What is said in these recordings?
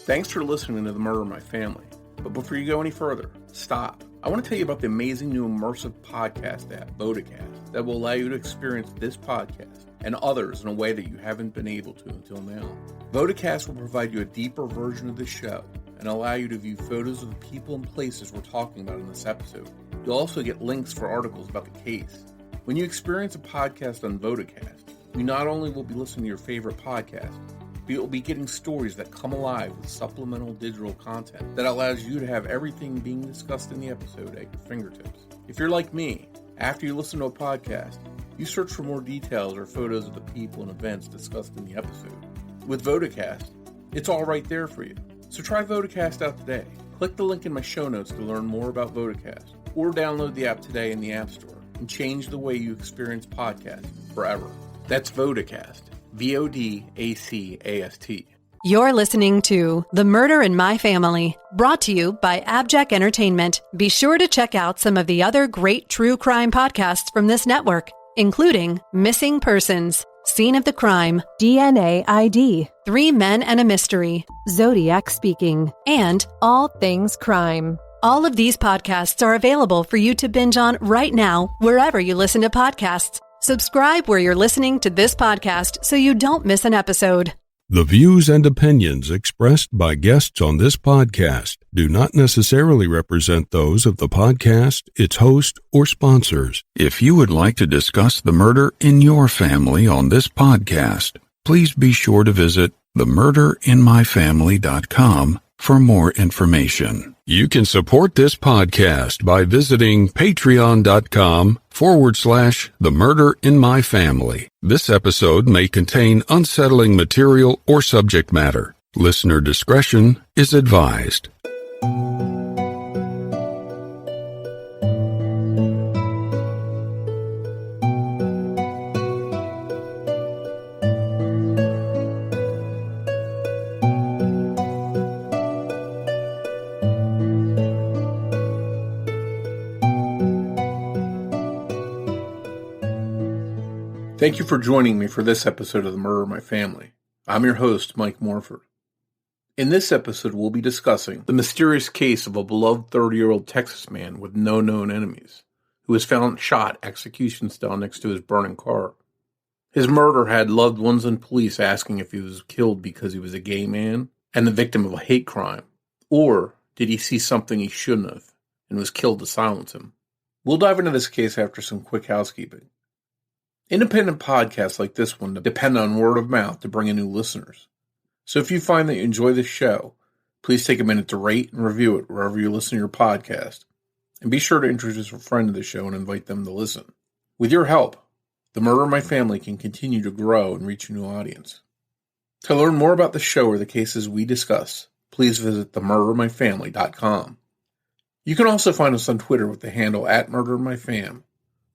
Thanks for listening to The Murder of My Family. But before you go any further, stop. I want to tell you about the amazing new immersive podcast app, Vodacast, that will allow you to experience this podcast and others in a way that you haven't been able to until now. Vodacast will provide you a deeper version of the show and allow you to view photos of the people and places we're talking about in this episode. You'll also get links for articles about the case. When you experience a podcast on Vodacast, you not only will be listening to your favorite podcast, but you'll be getting stories that come alive with supplemental digital content that allows you to have everything being discussed in the episode at your fingertips. If you're like me, after you listen to a podcast, you search for more details or photos of the people and events discussed in the episode. With Vodacast, it's all right there for you. So try Vodacast out today. Click the link in my show notes to learn more about Vodacast, or download the app today in the App Store and change the way you experience podcasts forever. That's Vodacast. Vodacast. You're listening to The Murder in My Family, brought to you by AbJack Entertainment. Be sure to check out some of the other great true crime podcasts from this network, including Missing Persons, Scene of the Crime, DNA ID, 3 Men and a Mystery, Zodiac Speaking, and All Things Crime. All of these podcasts are available for you to binge on right now, wherever you listen to podcasts. Subscribe where you're listening to this podcast so you don't miss an episode. The views and opinions expressed by guests on this podcast do not necessarily represent those of the podcast, its host, or sponsors. If you would like to discuss the murder in your family on this podcast, please be sure to visit themurderinmyfamily.com for more information. You can support this podcast by visiting patreon.com/themurderinmyfamily. This episode may contain unsettling material or subject matter. Listener discretion is advised. Thank you for joining me for this episode of The Murder of My Family. I'm your host, Mike Morford. In this episode, we'll be discussing the mysterious case of a beloved 30-year-old Texas man with no known enemies, who was found shot execution style next to his burning car. His murder had loved ones and police asking if he was killed because he was a gay man and the victim of a hate crime, or did he see something he shouldn't have and was killed to silence him. We'll dive into this case after some quick housekeeping. Independent podcasts like this one depend on word of mouth to bring in new listeners. So if you find that you enjoy this show, please take a minute to rate and review it wherever you listen to your podcast. And be sure to introduce a friend to the show and invite them to listen. With your help, The Murder of My Family can continue to grow and reach a new audience. To learn more about the show or the cases we discuss, please visit themurderinmyfamily.com. You can also find us on Twitter with the handle @MurderInMyFam,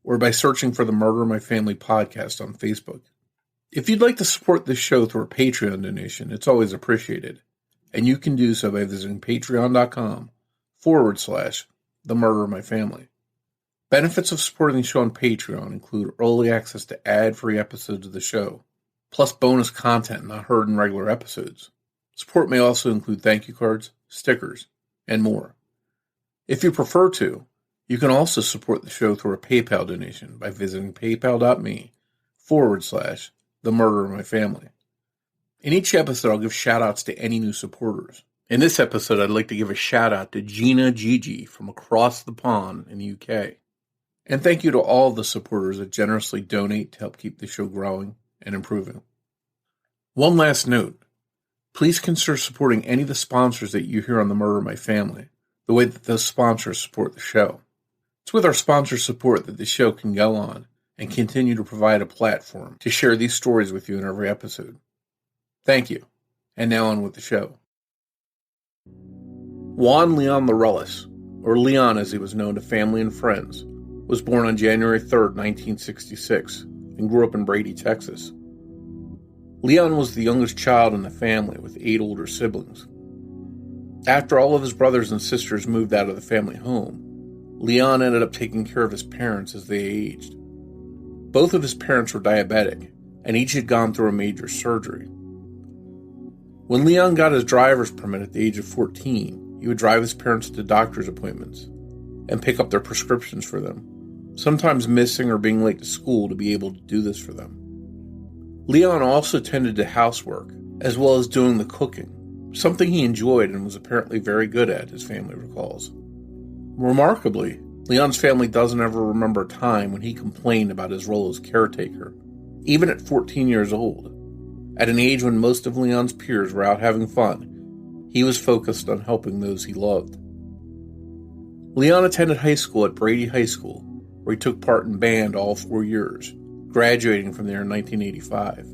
or by searching for the Murder of My Family podcast on Facebook. If you'd like to support this show through a Patreon donation, it's always appreciated, and you can do so by visiting patreon.com/the Murder of My Family. Benefits of supporting the show on Patreon include early access to ad-free episodes of the show, plus bonus content not heard in regular episodes. Support may also include thank you cards, stickers, and more. If you prefer to, you can also support the show through a PayPal donation by visiting paypal.me/the Murder of My Family. In each episode, I'll give shout-outs to any new supporters. In this episode, I'd like to give a shout-out to Gina Gigi from across the pond in the UK. And thank you to all the supporters that generously donate to help keep the show growing and improving. One last note. Please consider supporting any of the sponsors that you hear on The Murder of My Family, the way that those sponsors support the show. It's with our sponsor support that the show can go on and continue to provide a platform to share these stories with you in every episode. Thank you. And now on with the show. Juan Leon Laureles, or Leon as he was known to family and friends, was born on January 3rd, 1966, and grew up in Brady, Texas. Leon was the youngest child in the family with 8 older siblings. After all of his brothers and sisters moved out of the family home, Leon ended up taking care of his parents as they aged. Both of his parents were diabetic, and each had gone through a major surgery. When Leon got his driver's permit at the age of 14, he would drive his parents to doctor's appointments and pick up their prescriptions for them, sometimes missing or being late to school to be able to do this for them. Leon also tended to housework, as well as doing the cooking, something he enjoyed and was apparently very good at, his family recalls. Remarkably, Leon's family doesn't ever remember a time when he complained about his role as caretaker, even at 14 years old. At an age when most of Leon's peers were out having fun, he was focused on helping those he loved. Leon attended high school at Brady High School, where he took part in band all 4 years, graduating from there in 1985.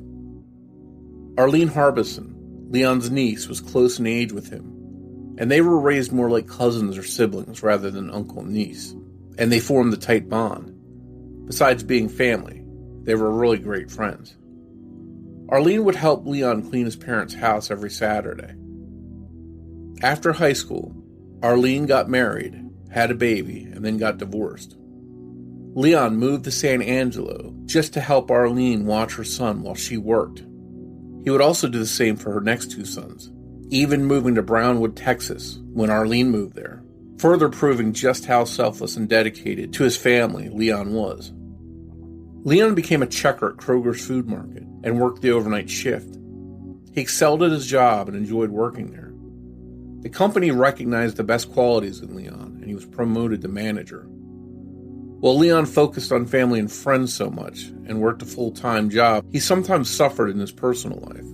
Arlene Harbison, Leon's niece, was close in age with him, and they were raised more like cousins or siblings rather than uncle and niece, and they formed a tight bond. Besides being family, they were really great friends. Arlene would help Leon clean his parents' house every Saturday. After high school, Arlene got married, had a baby, and then got divorced. Leon moved to San Angelo just to help Arlene watch her son while she worked. He would also do the same for her next two sons, even moving to Brownwood, Texas, when Arlene moved there, further proving just how selfless and dedicated to his family Leon was. Leon became a checker at Kroger's food market and worked the overnight shift. He excelled at his job and enjoyed working there. The company recognized the best qualities in Leon, and he was promoted to manager. While Leon focused on family and friends so much and worked a full-time job, he sometimes suffered in his personal life.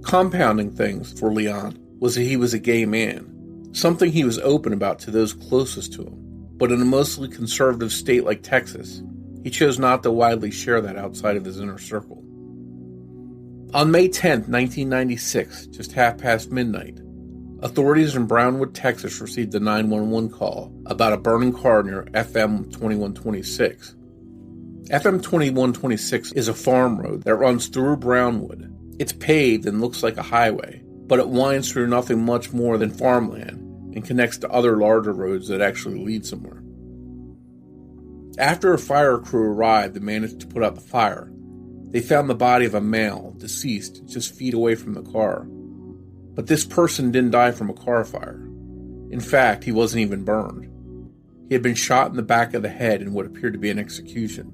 Compounding things for Leon was that he was a gay man, something he was open about to those closest to him. But in a mostly conservative state like Texas, he chose not to widely share that outside of his inner circle. On May 10, 1996, just half past midnight, authorities in Brownwood, Texas received a 911 call about a burning car near FM 2126. FM 2126 is a farm road that runs through Brownwood. It's paved and looks like a highway, but it winds through nothing much more than farmland and connects to other larger roads that actually lead somewhere. After a fire crew arrived and managed to put out the fire, they found the body of a male, deceased, just feet away from the car. But this person didn't die from a car fire. In fact, he wasn't even burned. He had been shot in the back of the head in what appeared to be an execution.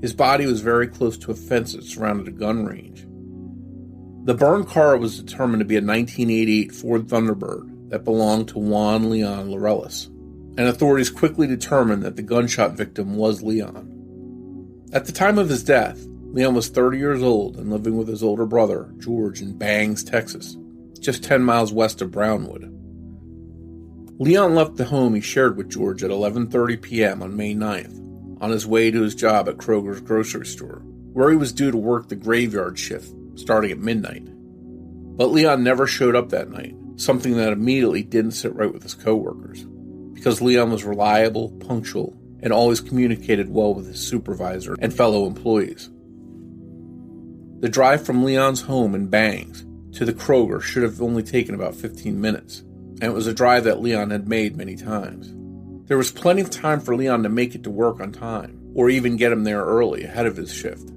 His body was very close to a fence that surrounded a gun range. The burned car was determined to be a 1988 Ford Thunderbird that belonged to Juan Laureles, and authorities quickly determined that the gunshot victim was Leon. At the time of his death, Leon was 30 years old and living with his older brother, George, in Bangs, Texas, just 10 miles west of Brownwood. Leon left the home he shared with George at 11:30 p.m. on May 9th, on his way to his job at Kroger's grocery store, where he was due to work the graveyard shift starting at midnight. But Leon never showed up that night, something that immediately didn't sit right with his coworkers, because Leon was reliable, punctual, and always communicated well with his supervisor and fellow employees. The drive from Leon's home in Bangs to the Kroger should have only taken about 15 minutes, and it was a drive that Leon had made many times. There was plenty of time for Leon to make it to work on time, or even get him there early ahead of his shift.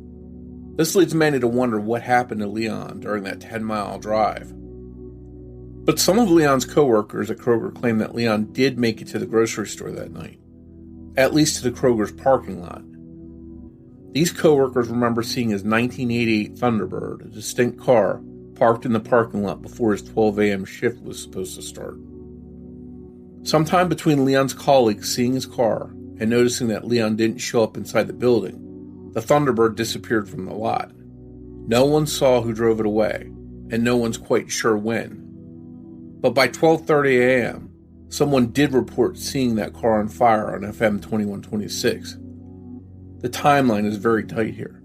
This leads many to wonder what happened to Leon during that 10-mile drive. But some of Leon's coworkers at Kroger claim that Leon did make it to the grocery store that night, at least to the Kroger's parking lot. These coworkers remember seeing his 1988 Thunderbird, a distinct car, parked in the parking lot before his 12 a.m. shift was supposed to start. Sometime between Leon's colleagues seeing his car and noticing that Leon didn't show up inside the building, the Thunderbird disappeared from the lot. No one saw who drove it away, and no one's quite sure when. But by 12:30 a.m., someone did report seeing that car on fire on FM 2126. The timeline is very tight here.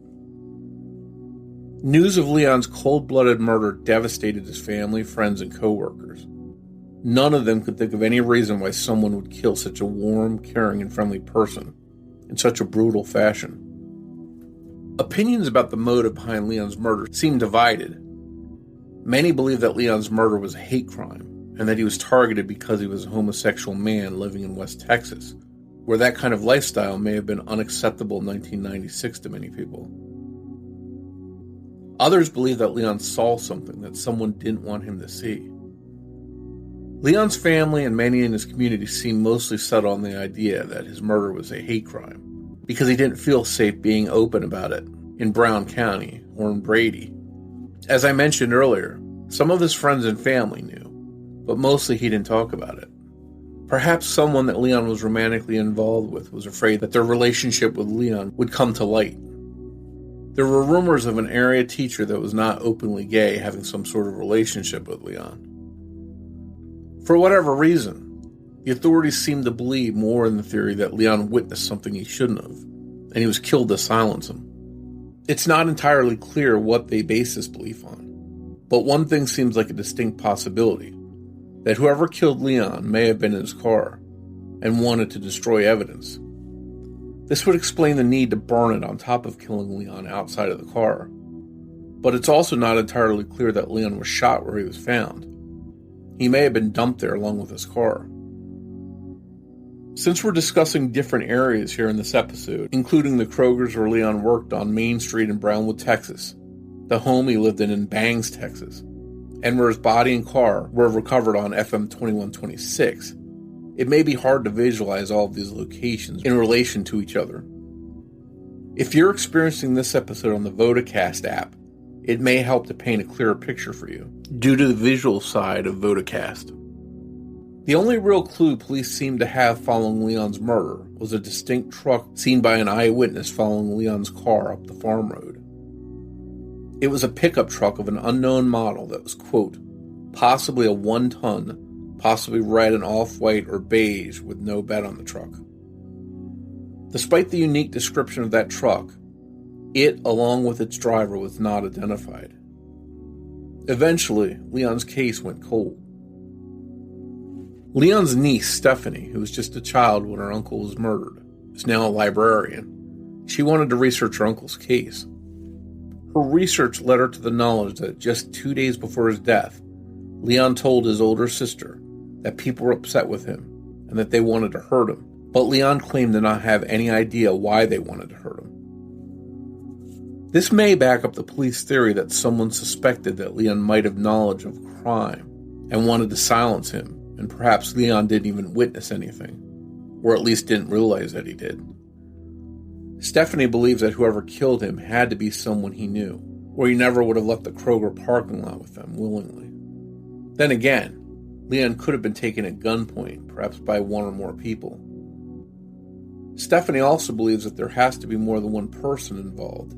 News of Leon's cold-blooded murder devastated his family, friends, and coworkers. None of them could think of any reason why someone would kill such a warm, caring, and friendly person in such a brutal fashion. Opinions about the motive behind Leon's murder seem divided. Many believe that Leon's murder was a hate crime, and that he was targeted because he was a homosexual man living in West Texas, where that kind of lifestyle may have been unacceptable in 1996 to many people. Others believe that Leon saw something that someone didn't want him to see. Leon's family and many in his community seem mostly set on the idea that his murder was a hate crime, because he didn't feel safe being open about it in Brown County or in Brady. As I mentioned earlier, some of his friends and family knew, but mostly he didn't talk about it. Perhaps someone that Leon was romantically involved with was afraid that their relationship with Leon would come to light. There were rumors of an area teacher that was not openly gay having some sort of relationship with Leon. For whatever reason, the authorities seemed to believe more in the theory that Leon witnessed something he shouldn't have, and he was killed to silence him. It's not entirely clear what they base this belief on, but one thing seems like a distinct possibility, that whoever killed Leon may have been in his car and wanted to destroy evidence. This would explain the need to burn it on top of killing Leon outside of the car, but it's also not entirely clear that Leon was shot where he was found. He may have been dumped there along with his car. Since we're discussing different areas here in this episode, including the Kroger's where Leon worked on Main Street in Brownwood, Texas, the home he lived in Bangs, Texas, and where his body and car were recovered on FM 2126, it may be hard to visualize all of these locations in relation to each other. If you're experiencing this episode on the Vodacast app, it may help to paint a clearer picture for you, due to the visual side of Vodacast. The only real clue police seemed to have following Leon's murder was a distinct truck seen by an eyewitness following Leon's car up the farm road. It was a pickup truck of an unknown model that was, quote, possibly a 1-ton, possibly red and off-white or beige with no bed on the truck. Despite the unique description of that truck, it, along with its driver, was not identified. Eventually, Leon's case went cold. Leon's niece, Stephanie, who was just a child when her uncle was murdered, is now a librarian. She wanted to research her uncle's case. Her research led her to the knowledge that just 2 days before his death, Leon told his older sister that people were upset with him and that they wanted to hurt him, but Leon claimed to not have any idea why they wanted to hurt him. This may back up the police theory that someone suspected that Leon might have knowledge of a crime and wanted to silence him, and perhaps Leon didn't even witness anything, or at least didn't realize that he did. Stephanie believes that whoever killed him had to be someone he knew, or he never would have left the Kroger parking lot with them willingly. Then again, Leon could have been taken at gunpoint, perhaps by one or more people. Stephanie also believes that there has to be more than one person involved,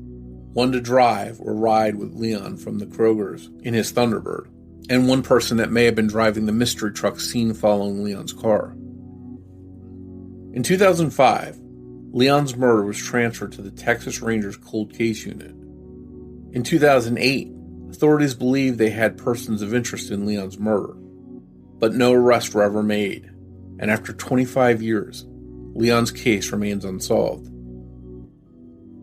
one to drive or ride with Leon from the Kroger's in his Thunderbird, and one person that may have been driving the mystery truck seen following Leon's car. In 2005, Leon's murder was transferred to the Texas Rangers Cold Case Unit. In 2008, authorities believed they had persons of interest in Leon's murder, but no arrests were ever made, and after 25 years, Leon's case remains unsolved.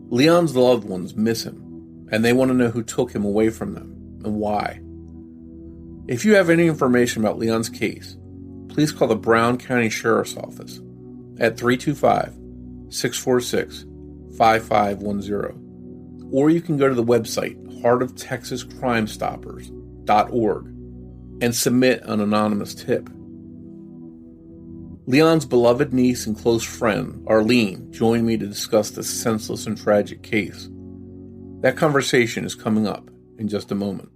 Leon's loved ones miss him, and they want to know who took him away from them and why. If you have any information about Leon's case, please call the Brown County Sheriff's Office at 325-646-5510, or you can go to the website heartoftexascrimestoppers.org and submit an anonymous tip. Leon's beloved niece and close friend, Arlene, joined me to discuss this senseless and tragic case. That conversation is coming up in just a moment.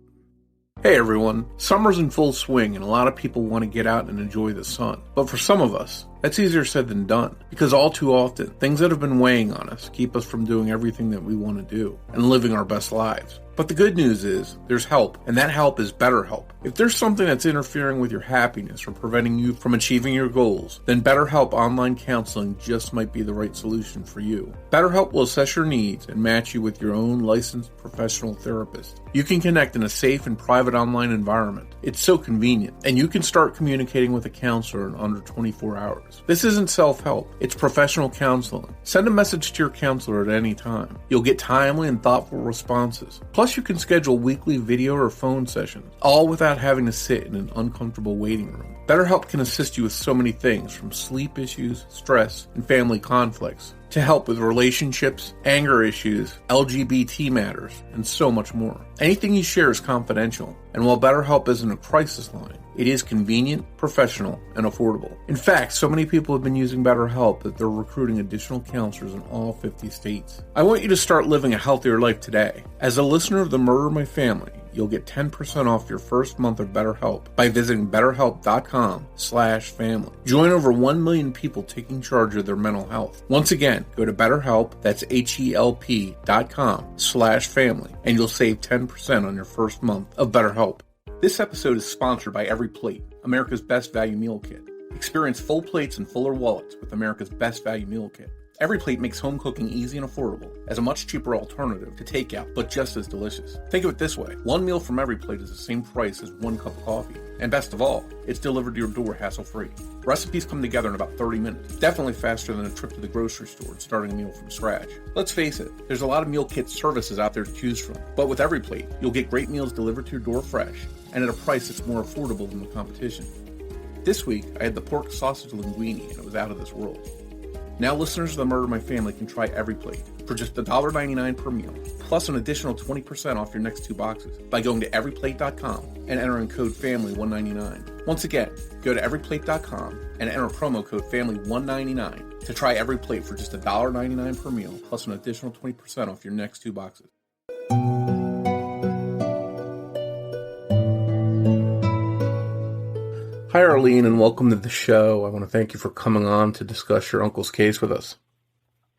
Hey everyone, summer's in full swing and a lot of people want to get out and enjoy the sun. But for some of us, that's easier said than done, because all too often, things that have been weighing on us keep us from doing everything that we want to do and living our best lives. But the good news is, there's help, and that help is BetterHelp. If there's something that's interfering with your happiness or preventing you from achieving your goals, then BetterHelp Online Counseling just might be the right solution for you. BetterHelp will assess your needs and match you with your own licensed professional therapist. You can connect in a safe and private online environment. It's so convenient, and you can start communicating with a counselor in under 24 hours. This isn't self-help, it's professional counseling. Send a message to your counselor at any time. You'll get timely and thoughtful responses. Plus, Plus, you can schedule weekly video or phone sessions, all without having to sit in an uncomfortable waiting room. BetterHelp can assist you with so many things, from sleep issues, stress, and family conflicts, to help with relationships, anger issues, LGBT matters, and so much more. Anything you share is confidential, and while BetterHelp isn't a crisis line, it is convenient, professional, and affordable. In fact, so many people have been using BetterHelp that they're recruiting additional counselors in all 50 states. I want you to start living a healthier life today. As a listener of The Murder in My Family, you'll get 10% off your first month of BetterHelp by visiting BetterHelp.com/family. Join over 1 million people taking charge of their mental health. Once again, go to BetterHelp, that's HELP.com/family, and you'll save 10% on your first month of BetterHelp. This episode is sponsored by Every Plate, America's Best Value Meal Kit. Experience full plates and fuller wallets with America's Best Value Meal Kit. Every Plate makes home cooking easy and affordable as a much cheaper alternative to takeout, but just as delicious. Think of it this way. One meal from Every Plate is the same price as 1 cup of coffee. And best of all, it's delivered to your door hassle-free. Recipes come together in about 30 minutes. Definitely faster than a trip to the grocery store and starting a meal from scratch. Let's face it, there's a lot of meal kit services out there to choose from. But with Every Plate, you'll get great meals delivered to your door fresh and at a price that's more affordable than the competition. This week, I had the pork sausage linguine, and it was out of this world. Now listeners of The Murder in My Family can try Every Plate for just $1.99 per meal, plus an additional 20% off your next 2 boxes by going to everyplate.com and entering code FAMILY199. Once again, go to everyplate.com and enter promo code FAMILY199 to try Every Plate for just $1.99 per meal, plus an additional 20% off your next 2 boxes. Hi, Arlene, and welcome to the show. I want to thank you for coming on to discuss your uncle's case with us.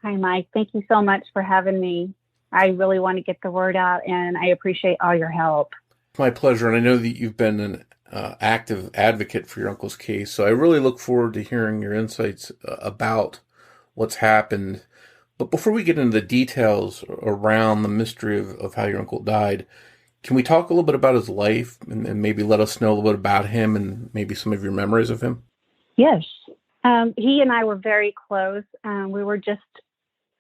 Hi, Mike. Thank you so much for having me. I really want to get the word out, and I appreciate all your help. My pleasure, and I know that you've been an active advocate for your uncle's case, so I really look forward to hearing your insights about what's happened. But before we get into the details around the mystery of how your uncle died, can we talk a little bit about his life and maybe let us know a little bit about him and maybe some of your memories of him? Yes. He and I were very close. We were just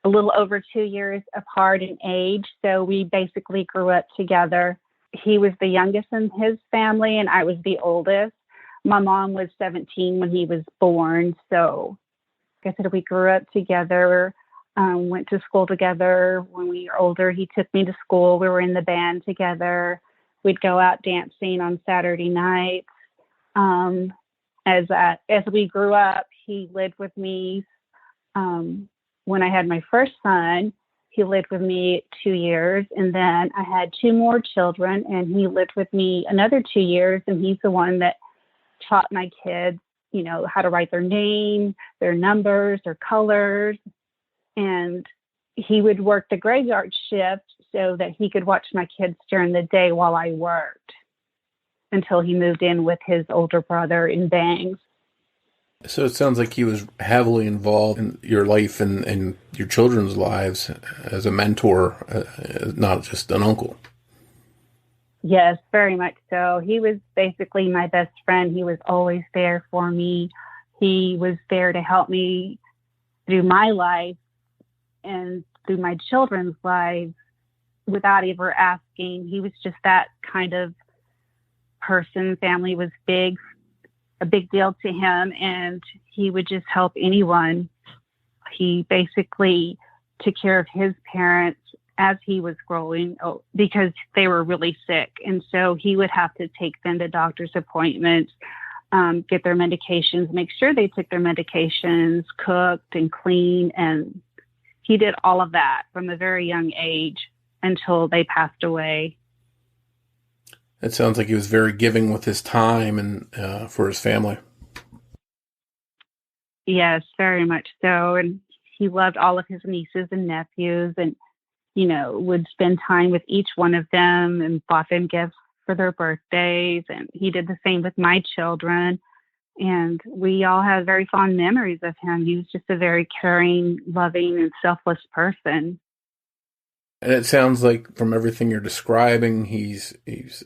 a little over 2 years apart in age, so we basically grew up together. He was the youngest in his family, and I was the oldest. My mom was 17 when he was born, so like I said, we grew up together. Went to school together. When we were older, he took me to school. We were in the band together. We'd go out dancing on Saturday nights. As we grew up, he lived with me. When I had my first son, he lived with me 2 years. And then I had 2 more children, and he lived with me another 2 years. And he's the one that taught my kids, how to write their name, their numbers, their colors. And he would work the graveyard shift so that he could watch my kids during the day while I worked until he moved in with his older brother in Bangs. So it sounds like he was heavily involved in your life and your children's lives as a mentor, not just an uncle. Yes, very much so. He was basically my best friend. He was always there for me. He was there to help me through my life and through my children's lives without ever asking. He was just that kind of person. Family was a big deal to him, and he would just help anyone. He basically took care of his parents as he was growing because they were really sick. And so he would have to take them to doctor's appointments, get their medications, make sure they took their medications, cooked and cleaned, and he did all of that from a very young age until they passed away. It sounds like he was very giving with his time and for his family. Yes, very much so. And he loved all of his nieces and nephews and, would spend time with each one of them and bought them gifts for their birthdays. And he did the same with my children. And we all have very fond memories of him. He was just a very caring, loving, and selfless person. And it sounds like from everything you're describing, he's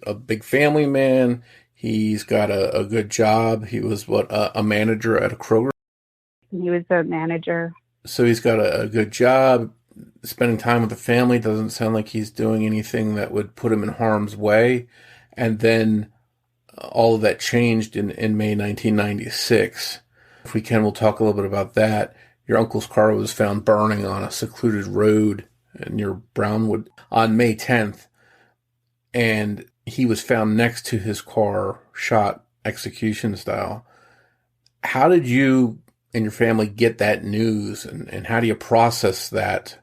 a big family man. He's got a good job. He was a manager at a Kroger? He was a manager. So he's got a good job, spending time with the family. Doesn't sound like he's doing anything that would put him in harm's way. And then all of that changed in May 1996. If we can, we'll talk a little bit about that. Your uncle's car was found burning on a secluded road near Brownwood on May 10th. And he was found next to his car, shot execution style. How did you and your family get that news, and how do you process that?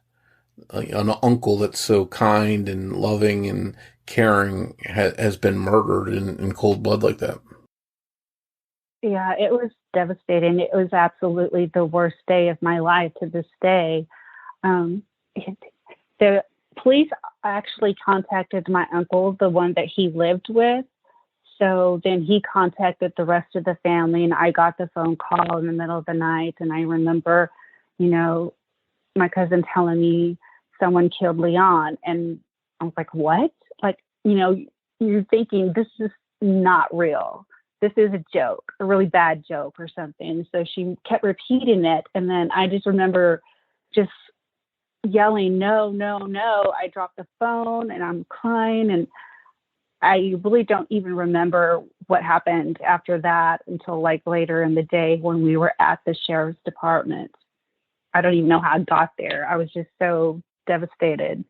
An uncle that's so kind and loving and caring has been murdered in cold blood like that. Yeah, it was devastating. It was absolutely the worst day of my life to this day. The police actually contacted my uncle, the one that he lived with. So then he contacted the rest of the family, and I got the phone call in the middle of the night. And I remember, my cousin telling me someone killed Leon. And I was like, what? Like, you're thinking this is not real. This is a joke, a really bad joke or something. So she kept repeating it. And then I just remember just yelling, no, no, no. I dropped the phone and I'm crying. And I really don't even remember what happened after that until like later in the day when we were at the sheriff's department. I don't even know how I got there. I was just so devastated.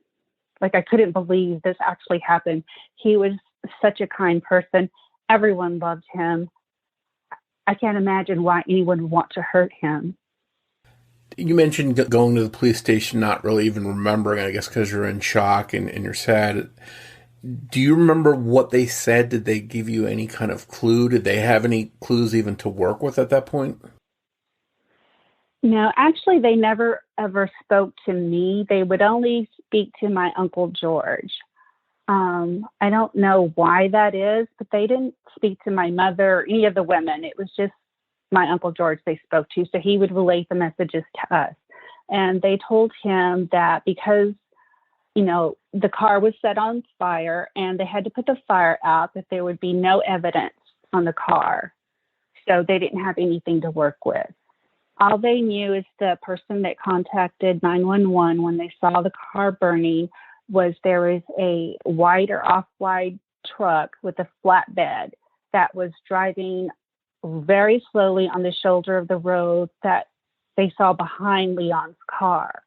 Like, I couldn't believe this actually happened. He was such a kind person. Everyone loved him. I can't imagine why anyone would want to hurt him. You mentioned going to the police station, not really even remembering, I guess, because you're in shock and you're sad. Do you remember what they said? Did they give you any kind of clue? Did they have any clues even to work with at that point? No, actually, they never ever spoke to me. They would only speak to my Uncle George. I don't know why that is, but they didn't speak to my mother or any of the women. It was just my Uncle George they spoke to. So he would relate the messages to us. And they told him that because, the car was set on fire and they had to put the fire out, that there would be no evidence on the car. So they didn't have anything to work with. All they knew is the person that contacted 911 when they saw the car burning was there was a white or off-white truck with a flatbed that was driving very slowly on the shoulder of the road that they saw behind Leon's car.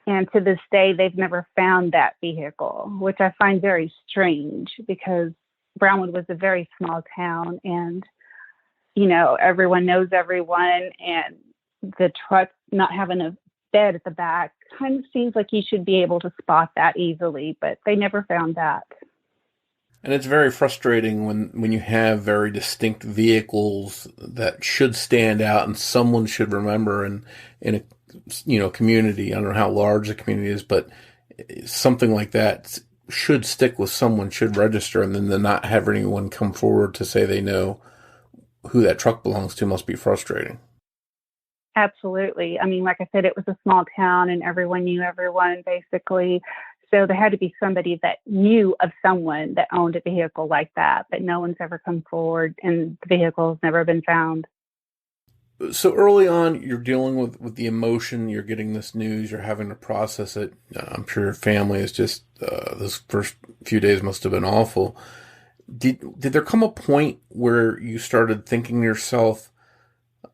And to this day, they've never found that vehicle, which I find very strange because Brownwood was a very small town and, everyone knows everyone, and the truck not having a bed at the back kind of seems like you should be able to spot that easily, but they never found that. And it's very frustrating when you have very distinct vehicles that should stand out and someone should remember in a community. I don't know how large the community is, but something like that should stick with someone, should register, and then to not have anyone come forward to say they know who that truck belongs to must be frustrating. Absolutely. I mean, like I said, it was a small town and everyone knew everyone basically. So there had to be somebody that knew of someone that owned a vehicle like that, but no one's ever come forward and the vehicle has never been found. So early on, you're dealing with the emotion, you're getting this news, you're having to process it. I'm sure your family is just, those first few days must have been awful. Did there come a point where you started thinking to yourself,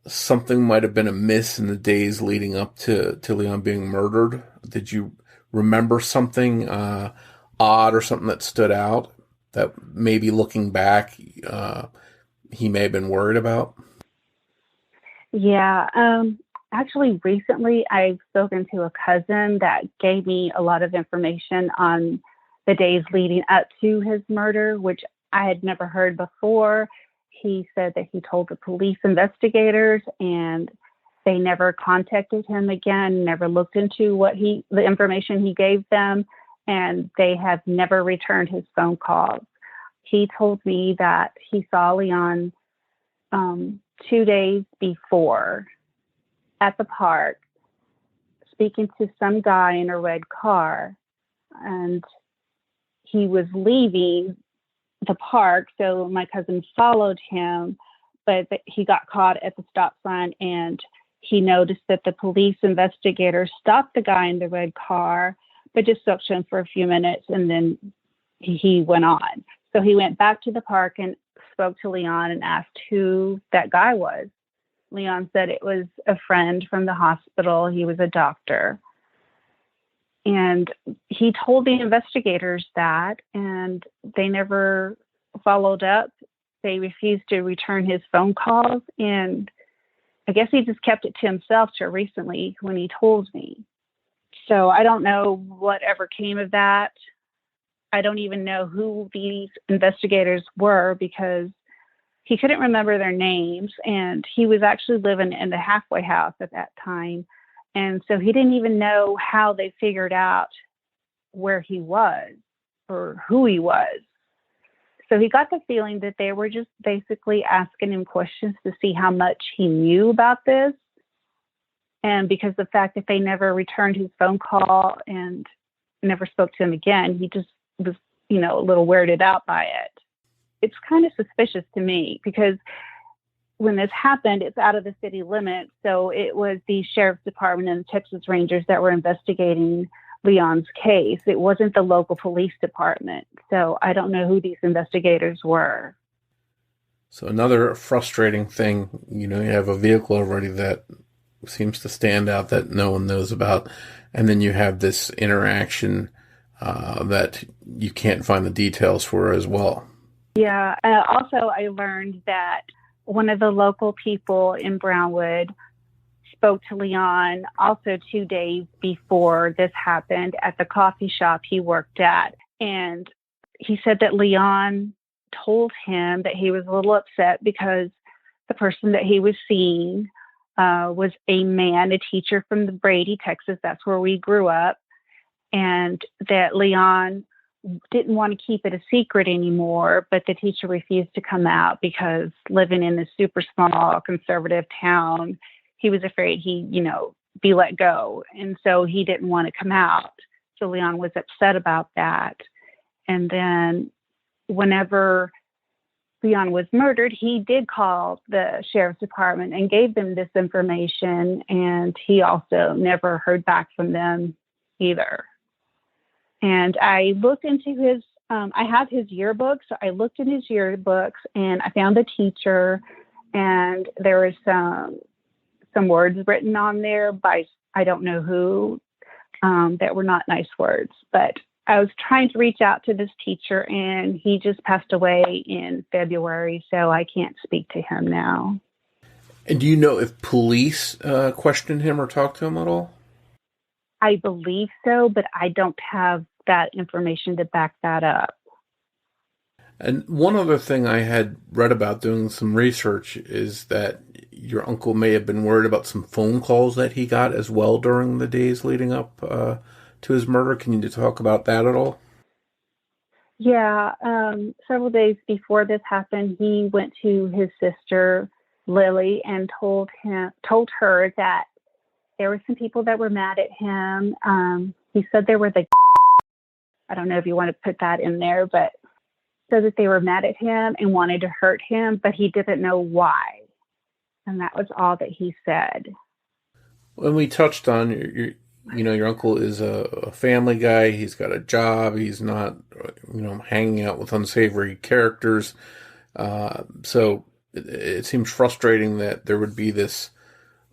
something might have been amiss in the days leading up to Leon being murdered? Did you remember something odd or something that stood out that maybe looking back he may have been worried about? Yeah. Actually, recently I've spoken to a cousin that gave me a lot of information on the days leading up to his murder, which I had never heard before. He said that he told the police investigators and they never contacted him again, never looked into the information he gave them, and they have never returned his phone calls. He told me that he saw Leon 2 days before at the park speaking to some guy in a red car, and he was leaving the park, so my cousin followed him, but he got caught at the stop sign and he noticed that the police investigators stopped the guy in the red car, but just spoke to him for a few minutes, and then he went on. So he went back to the park and spoke to Leon and asked who that guy was. Leon said it was a friend from the hospital. He was a doctor. And he told the investigators that, and they never followed up. They refused to return his phone calls, and I guess he just kept it to himself till recently when he told me. So I don't know whatever came of that. I don't even know who these investigators were because he couldn't remember their names, and he was actually living in the halfway house at that time. And so he didn't even know how they figured out where he was or who he was. So he got the feeling that they were just basically asking him questions to see how much he knew about this. And because the fact that they never returned his phone call and never spoke to him again, he just was, a little weirded out by it. It's kind of suspicious to me because when this happened, it's out of the city limits. So it was the sheriff's department and the Texas Rangers that were investigating Leon's case. It wasn't the local police department. So I don't know who these investigators were. So another frustrating thing, you have a vehicle already that seems to stand out that no one knows about. And then you have this interaction that you can't find the details for as well. Yeah. Also, I learned that one of the local people in Brownwood spoke to Leon also 2 days before this happened at the coffee shop he worked at. And he said that Leon told him that he was a little upset because the person that he was seeing was a man, a teacher from the Brady, Texas. That's where we grew up. And that Leon didn't want to keep it a secret anymore, but the teacher refused to come out because living in this super small conservative town, he was afraid he'd, be let go. And so he didn't want to come out. So Leon was upset about that. And then whenever Leon was murdered, he did call the sheriff's department and gave them this information. And he also never heard back from them either. And I looked into his, I have his yearbook. So I looked in his yearbooks and I found the teacher, and there was some words written on there by, I don't know who, that were not nice words, but I was trying to reach out to this teacher, and he just passed away in February. So I can't speak to him now. And do you know if police questioned him or talked to him at all? I believe so, but I don't have that information to back that up. And one other thing I had read about doing some research is that your uncle may have been worried about some phone calls that he got as well during the days leading up to his murder. Can you talk about that at all? Yeah. Several days before this happened, he went to his sister, Lily, and told her that there were some people that were mad at him. He said there were I don't know if you want to put that in there, but said that they were mad at him and wanted to hurt him, but he didn't know why. And that was all that he said. When we touched on your uncle is a family guy. He's got a job. He's not, hanging out with unsavory characters. So it seems frustrating that there would be this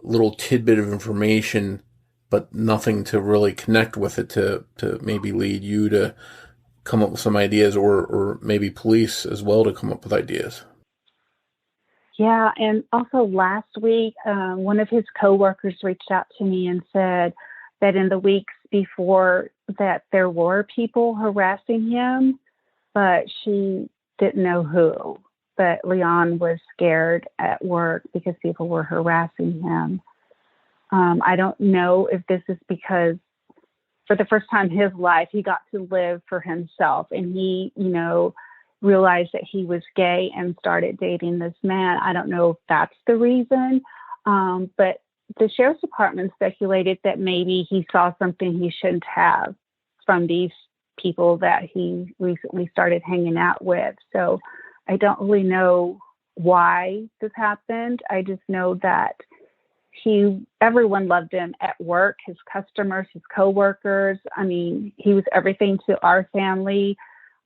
little tidbit of information, but nothing to really connect with it to maybe lead you to come up with some ideas, or maybe police as well to come up with ideas. Yeah, and also last week, one of his coworkers reached out to me and said that in the weeks before that there were people harassing him, but she didn't know who. But Leon was scared at work because people were harassing him. I don't know if this is because for the first time in his life, he got to live for himself, and he, realized that he was gay and started dating this man. I don't know if that's the reason, but the sheriff's department speculated that maybe he saw something he shouldn't have from these people that he recently started hanging out with. So I don't really know why this happened. I just know that Everyone loved him at work, his customers, his coworkers. I mean, he was everything to our family.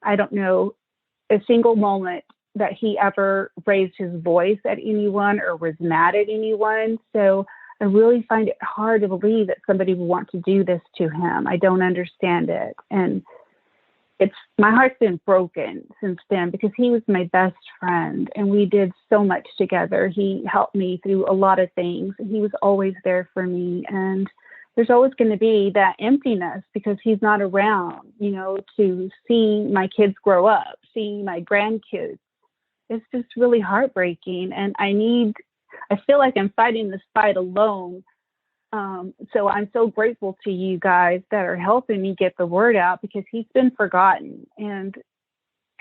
I don't know a single moment that he ever raised his voice at anyone or was mad at anyone. So I really find it hard to believe that somebody would want to do this to him. I don't understand it. And my heart's been broken since then because he was my best friend and we did so much together. He helped me through a lot of things and he was always there for me. And there's always going to be that emptiness because he's not around, to see my kids grow up, see my grandkids. It's just really heartbreaking. And I feel like I'm fighting this fight alone. So I'm so grateful to you guys that are helping me get the word out because he's been forgotten and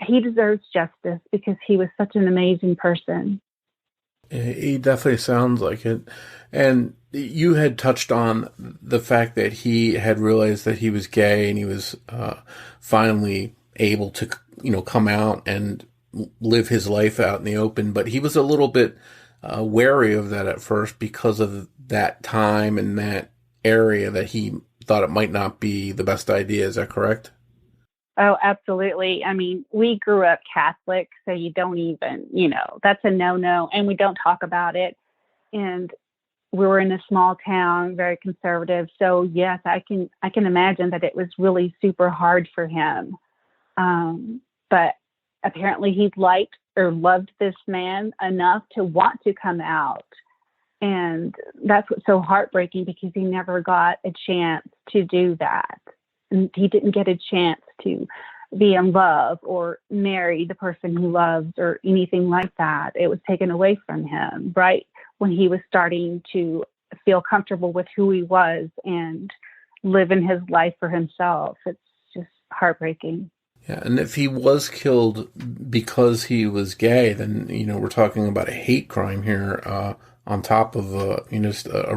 he deserves justice because he was such an amazing person. He definitely sounds like it. And you had touched on the fact that he had realized that he was gay and he was finally able to, come out and live his life out in the open. But he was a little bit wary of that at first because of that time and that area that he thought it might not be the best idea. Is that correct? Oh, absolutely. I mean, we grew up Catholic, so you don't even, that's a no-no, and we don't talk about it. And we were in a small town, very conservative. So yes, I can imagine that it was really super hard for him. But apparently he liked or loved this man enough to want to come out. And that's what's so heartbreaking because he never got a chance to do that. And he didn't get a chance to be in love or marry the person he loves or anything like that. It was taken away from him right when he was starting to feel comfortable with who he was and living his life for himself. It's just heartbreaking. Yeah, and if he was killed because he was gay, then, we're talking about a hate crime here on top of a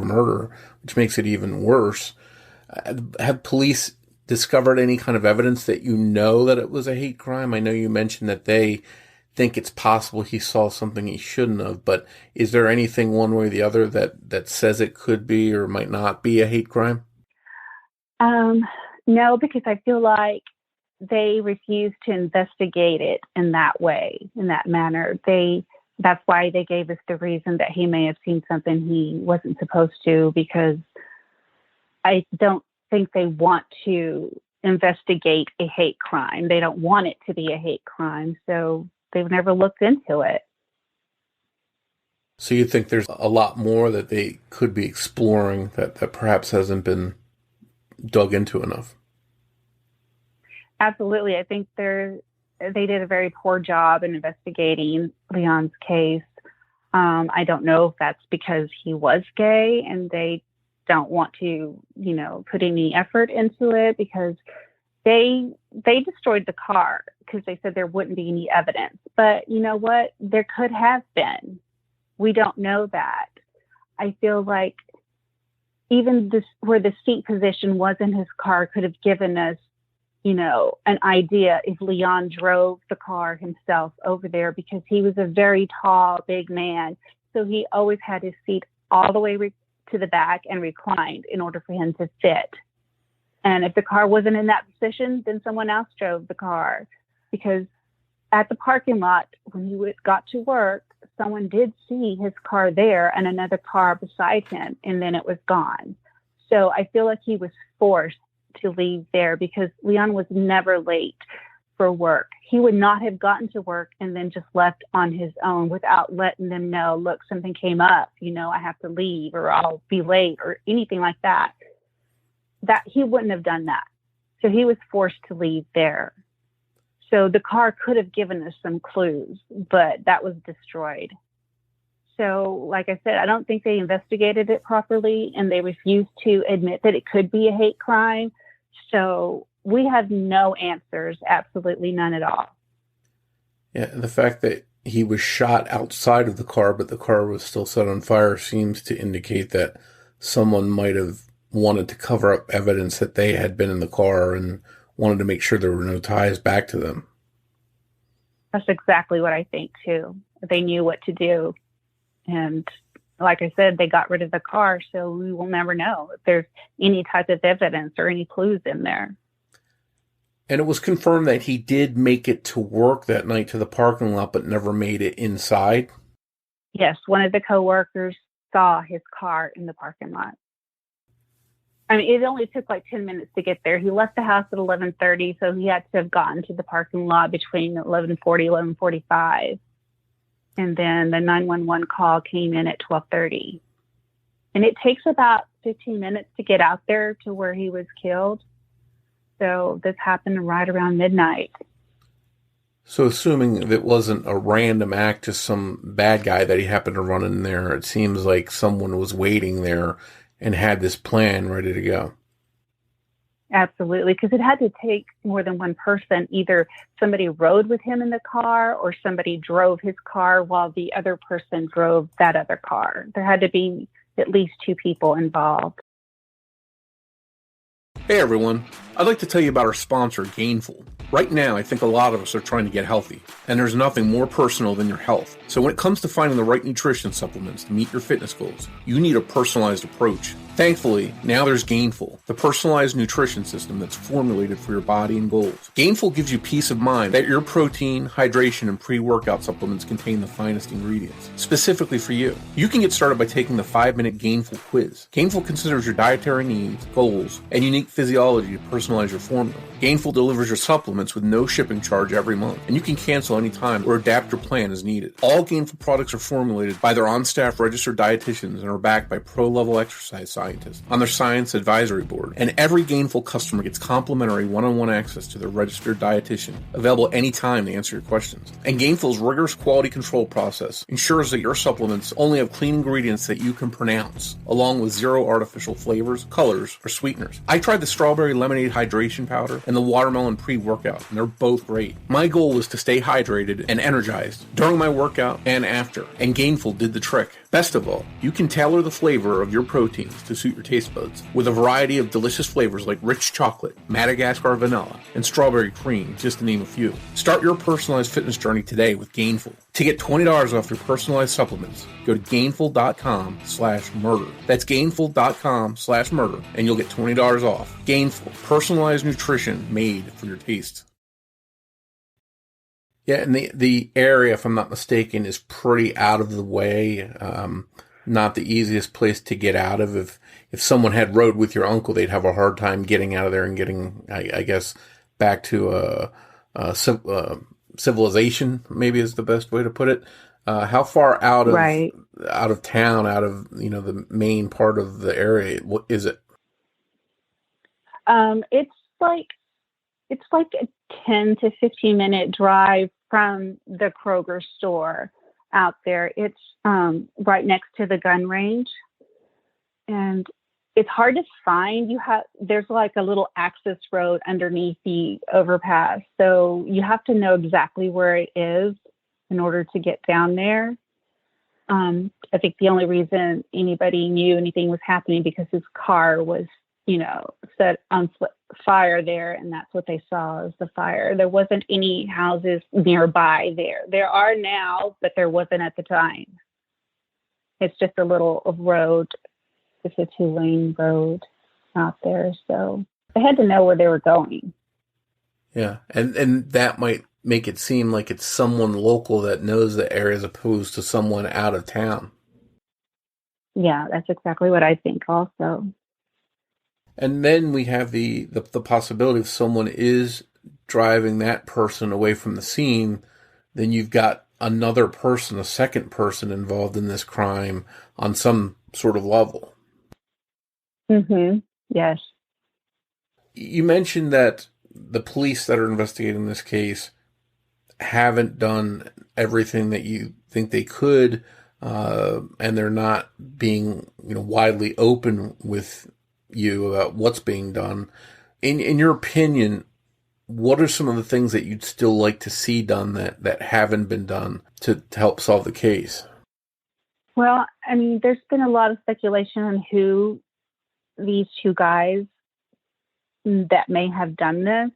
murder, which makes it even worse. Have police discovered any kind of evidence that that it was a hate crime? I know you mentioned that they think it's possible he saw something he shouldn't have, but is there anything one way or the other that says it could be or might not be a hate crime? No, because I feel like they refused to investigate it in that way, in that manner. That's why they gave us the reason that he may have seen something he wasn't supposed to, because I don't think they want to investigate a hate crime. They don't want it to be a hate crime, so they've never looked into it. So you think there's a lot more that they could be exploring that perhaps hasn't been dug into enough? Absolutely. I think they did a very poor job in investigating Leon's case. I don't know if that's because he was gay and they don't want to, put any effort into it because they destroyed the car because they said there wouldn't be any evidence. But you know what? There could have been. We don't know that. I feel like even where the seat position was in his car could have given us, an idea if Leon drove the car himself over there, because he was a very tall, big man. So he always had his seat all the way to the back and reclined in order for him to fit. And if the car wasn't in that position, then someone else drove the car, because at the parking lot, when he got to work, someone did see his car there and another car beside him, and then it was gone. So I feel like he was forced to leave there because Leon was never late for work. He would not have gotten to work and then just left on his own without letting them know, look, something came up, I have to leave or I'll be late or anything like that. That he wouldn't have done that. So he was forced to leave there. So the car could have given us some clues, but that was destroyed. So like I said, I don't think they investigated it properly and they refused to admit that it could be a hate crime. So we have no answers, absolutely none at all. Yeah, and the fact that he was shot outside of the car, but the car was still set on fire, seems to indicate that someone might have wanted to cover up evidence that they had been in the car and wanted to make sure there were no ties back to them. That's exactly what I think, too. They knew what to do. And like I said, they got rid of the car, so we will never know if there's any type of evidence or any clues in there. And it was confirmed that he did make it to work that night to the parking lot, but never made it inside? Yes, one of the coworkers saw his car in the parking lot. I mean, it only took like 10 minutes to get there. He left the house at 11:30, so he had to have gotten to the parking lot between 11:40, 11:45. And then the 911 call came in at 12:30. And it takes about 15 minutes to get out there to where he was killed. So this happened right around midnight. So assuming it wasn't a random act, just some bad guy that he happened to run in there, it seems like someone was waiting there and had this plan ready to go. Absolutely, because it had to take more than one person. Either somebody rode with him in the car or somebody drove his car while the other person drove that other car. There had to be at least two people involved. Hey everyone, I'd like to tell you about our sponsor, Gainful. Right now, I think a lot of us are trying to get healthy, and there's nothing more personal than your health. So when it comes to finding the right nutrition supplements to meet your fitness goals, you need a personalized approach. Thankfully, now there's Gainful, the personalized nutrition system that's formulated for your body and goals. Gainful gives you peace of mind that your protein, hydration, and pre-workout supplements contain the finest ingredients, specifically for you. You can get started by taking the 5-minute Gainful quiz. Gainful considers your dietary needs, goals, and unique physiology to personalize your formula. Gainful delivers your supplements with no shipping charge every month, and you can cancel anytime or adapt your plan as needed. All Gainful products are formulated by their on-staff registered dietitians and are backed by pro-level exercise scientists on their science advisory board. And every Gainful customer gets complimentary one-on-one access to their registered dietitian, available anytime to answer your questions. And Gainful's rigorous quality control process ensures that your supplements only have clean ingredients that you can pronounce, along with zero artificial flavors, colors, or sweeteners. I tried the strawberry lemonade hydration powder and the watermelon pre-workout, and they're both great. My goal was to stay hydrated and energized during my workout and after, and Gainful did the trick. Best of all, you can tailor the flavor of your proteins to suit your taste buds with a variety of delicious flavors like rich chocolate, Madagascar vanilla, and strawberry cream, just to name a few. Start your personalized fitness journey today with Gainful. To get $20 off your personalized supplements, go to gainful.com/murder. That's gainful.com/murder, and you'll get $20 off. Gainful, personalized nutrition made for your taste. Yeah, and the area, if I'm not mistaken, is pretty out of the way. Not the easiest place to get out of. If someone had rode with your uncle, they'd have a hard time getting out of there and getting, I guess, back to civilization. Maybe is the best way to put it. How far out of town, out of the main part of the area, what is it? It's like a 10 to 15 minute drive from the Kroger store out there. It's right next to the gun range, and it's hard to find. There's like a little access road underneath the overpass, so you have to know exactly where it is in order to get down there. I think the only reason anybody knew anything was happening because his car was, set on fire there, and that's what they saw as the fire. There wasn't any houses nearby there. There are now, but there wasn't at the time. It's just a little road. It's a 2-lane road out there, so they had to know where they were going. Yeah, and that might make it seem like it's someone local that knows the area as opposed to someone out of town. Yeah, that's exactly what I think also. And then we have the possibility if someone is driving that person away from the scene, then you've got another person, a second person involved in this crime on some sort of level. Mm-hmm. Yes. You mentioned that the police that are investigating this case haven't done everything that you think they could, and they're not being, widely open with you about what's being done. In your opinion, what are some of the things that you'd still like to see done that haven't been done to help solve the case? Well, I mean, there's been a lot of speculation on who these two guys that may have done this.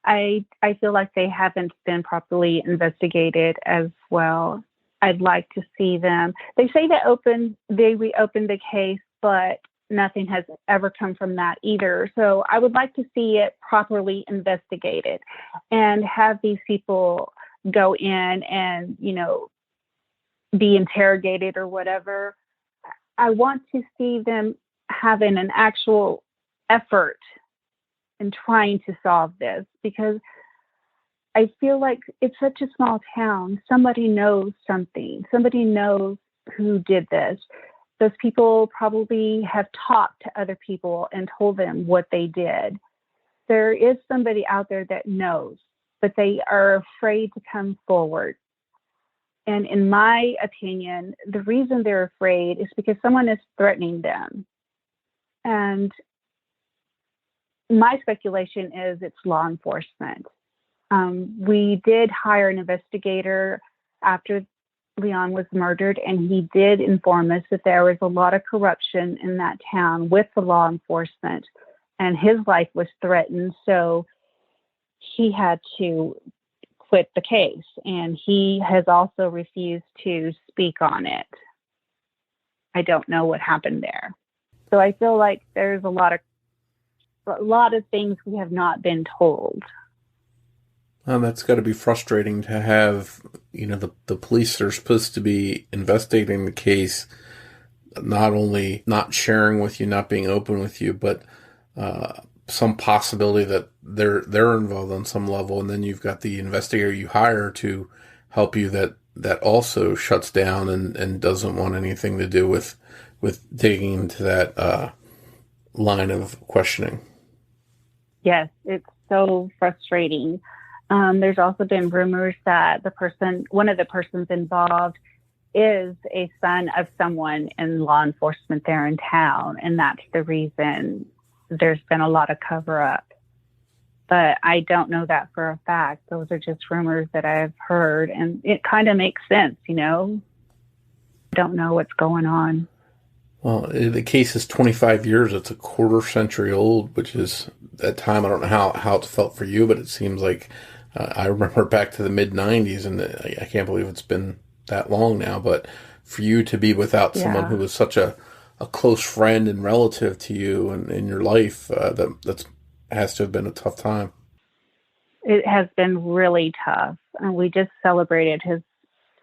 I feel like they haven't been properly investigated as well. I'd like to see them. They say they reopened the case, but nothing has ever come from that either. So I would like to see it properly investigated and have these people go in and, be interrogated or whatever. I want to see them having an actual effort in trying to solve this, because I feel like it's such a small town. Somebody knows something. Somebody knows who did this. Those people probably have talked to other people and told them what they did. There is somebody out there that knows, but they are afraid to come forward. And in my opinion, the reason they're afraid is because someone is threatening them. And my speculation is it's law enforcement. We did hire an investigator after Leon was murdered, and he did inform us that there was a lot of corruption in that town with the law enforcement, and his life was threatened. So he had to quit the case, and he has also refused to speak on it. I don't know what happened there. So I feel like there's a lot of things we have not been told. That's got to be frustrating to have, the police are supposed to be investigating the case, not only not sharing with you, not being open with you, but some possibility that they're involved on some level, and then you've got the investigator you hire to help you that also shuts down and doesn't want anything to do with digging into that line of questioning. Yes, it's so frustrating. There's also been rumors that one of the persons involved is a son of someone in law enforcement there in town, and that's the reason there's been a lot of cover-up. But I don't know that for a fact. Those are just rumors that I've heard, and it kind of makes sense, Don't know what's going on. Well, the case is 25 years. It's a quarter century old, which is, at time, I don't know how it felt for you, but it seems like I remember back to the mid-'90s, and I can't believe it's been that long now. But for you to be without someone who was such a close friend and relative to you and in your life, that has to have been a tough time. It has been really tough. And we just celebrated his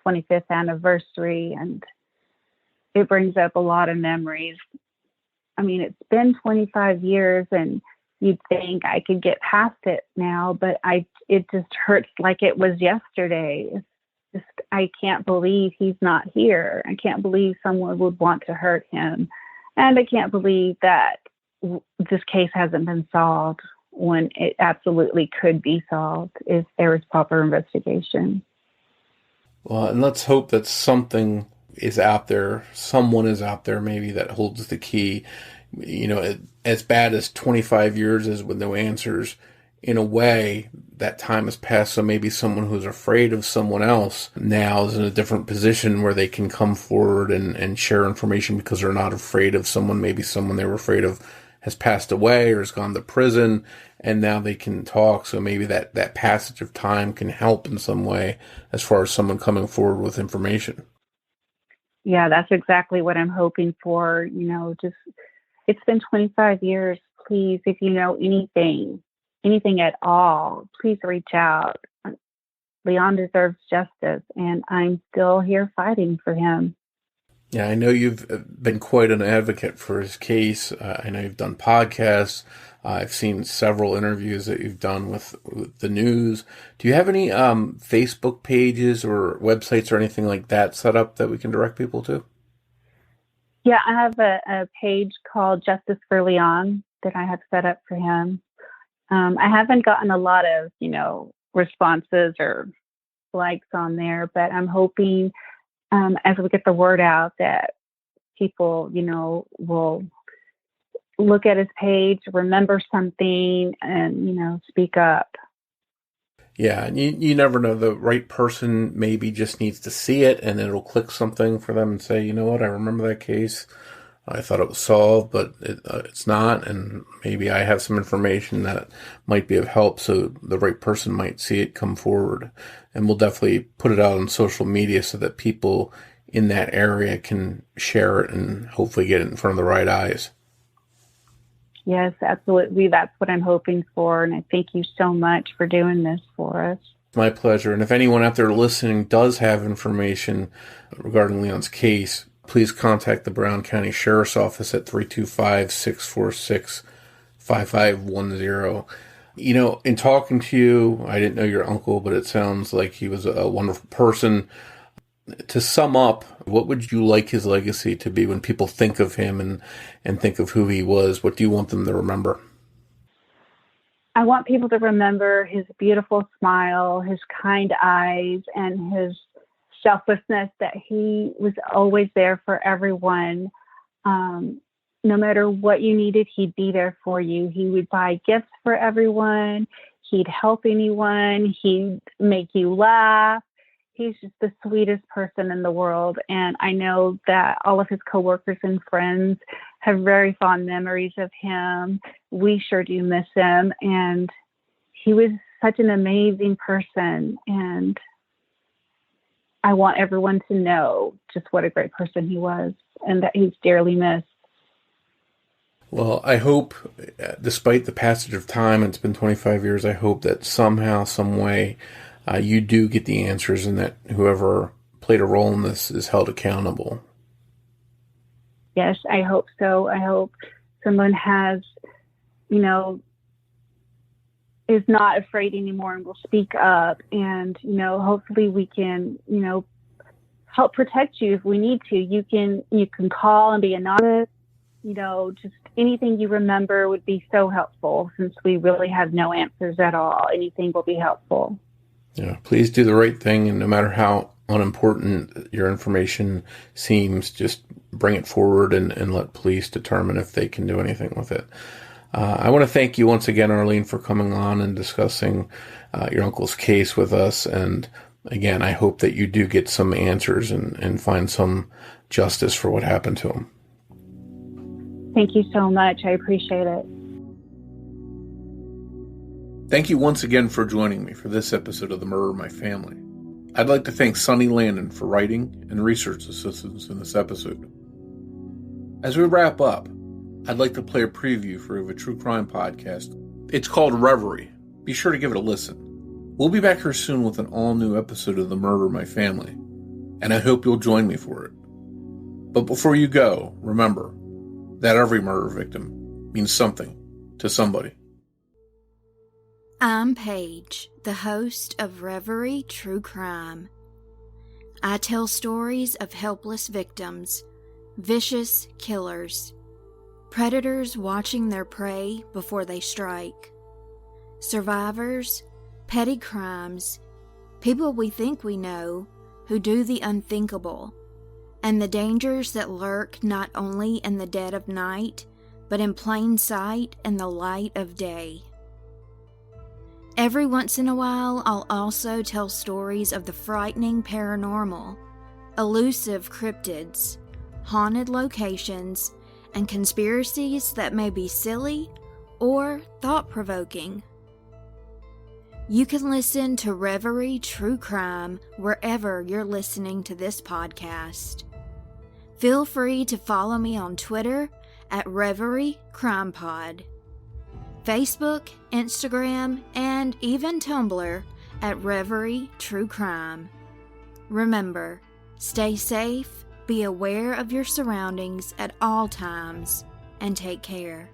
25th anniversary, and it brings up a lot of memories. I mean, it's been 25 years, and you'd think I could get past it now, but it just hurts like it was yesterday. I can't believe he's not here. I can't believe someone would want to hurt him. And I can't believe that this case hasn't been solved when it absolutely could be solved if there was proper investigation. Well, and let's hope that something is out there, someone is out there maybe that holds the key. As bad as 25 years is with no answers, in a way, that time has passed, so maybe someone who's afraid of someone else now is in a different position where they can come forward and share information because they're not afraid of someone. Maybe someone they were afraid of has passed away or has gone to prison, and now they can talk. So maybe that passage of time can help in some way as far as someone coming forward with information. Yeah, that's exactly what I'm hoping for. It's been 25 years. Please, if you know anything at all, please reach out. Leon deserves justice, and I'm still here fighting for him. Yeah, I know you've been quite an advocate for his case. I know you've done podcasts. I've seen several interviews that you've done with the news. Do you have any Facebook pages or websites or anything like that set up that we can direct people to? Yeah, I have a page called Justice for Leon that I have set up for him. I haven't gotten a lot of, responses or likes on there, but I'm hoping as we get the word out that people, will look at his page, remember something, and, speak up. Yeah, and you never know. The right person maybe just needs to see it, and it'll click something for them and say, you know what, I remember that case. I thought it was solved, but it's not, and maybe I have some information that might be of help, so the right person might see it come forward. And we'll definitely put it out on social media so that people in that area can share it and hopefully get it in front of the right eyes. Yes, absolutely. That's what I'm hoping for, and I thank you so much for doing this for us. My pleasure. And if anyone out there listening does have information regarding Leon's case, please contact the Brown County Sheriff's Office at 325-646-5510. You know, in talking to you, I didn't know your uncle, but it sounds like he was a wonderful person. To sum up, what would you like his legacy to be when people think of him and think of who he was? What do you want them to remember? I want people to remember his beautiful smile, his kind eyes, and his selflessness, that he was always there for everyone. No matter what you needed, he'd be there for you. He would buy gifts for everyone. He'd help anyone. He'd make you laugh. He's just the sweetest person in the world. And I know that all of his coworkers and friends have very fond memories of him. We sure do miss him. And he was such an amazing person. And I want everyone to know just what a great person he was and that he's dearly missed. Well, I hope, despite the passage of time, it's been 25 years, I hope that somehow, some way, you do get the answers and that whoever played a role in this is held accountable. Yes, I hope so. I hope someone has, is not afraid anymore and will speak up. And, hopefully we can, help protect you if we need to. You can call and be anonymous. Just anything you remember would be so helpful, since we really have no answers at all. Anything will be helpful. Yeah, please do the right thing, and no matter how unimportant your information seems, just bring it forward and let police determine if they can do anything with it. I want to thank you once again, Arlene, for coming on and discussing your uncle's case with us. And again, I hope that you do get some answers and find some justice for what happened to him. Thank you so much. I appreciate it. Thank you once again for joining me for this episode of The Murder of My Family. I'd like to thank Sonny Landon for writing and research assistance in this episode. As we wrap up, I'd like to play a preview for a true crime podcast. It's called Reverie. Be sure to give it a listen. We'll be back here soon with an all-new episode of The Murder of My Family, and I hope you'll join me for it. But before you go, remember that every murder victim means something to somebody. I'm Paige, the host of Reverie True Crime. I tell stories of helpless victims, vicious killers, predators watching their prey before they strike, survivors, petty crimes, people we think we know who do the unthinkable, and the dangers that lurk not only in the dead of night, but in plain sight and the light of day. Every once in a while, I'll also tell stories of the frightening paranormal, elusive cryptids, haunted locations, and conspiracies that may be silly or thought-provoking. You can listen to Reverie True Crime wherever you're listening to this podcast. Feel free to follow me on Twitter at Reverie Crime Pod, Facebook, Instagram, and even Tumblr at Reverie True Crime. Remember, stay safe, be aware of your surroundings at all times, and take care.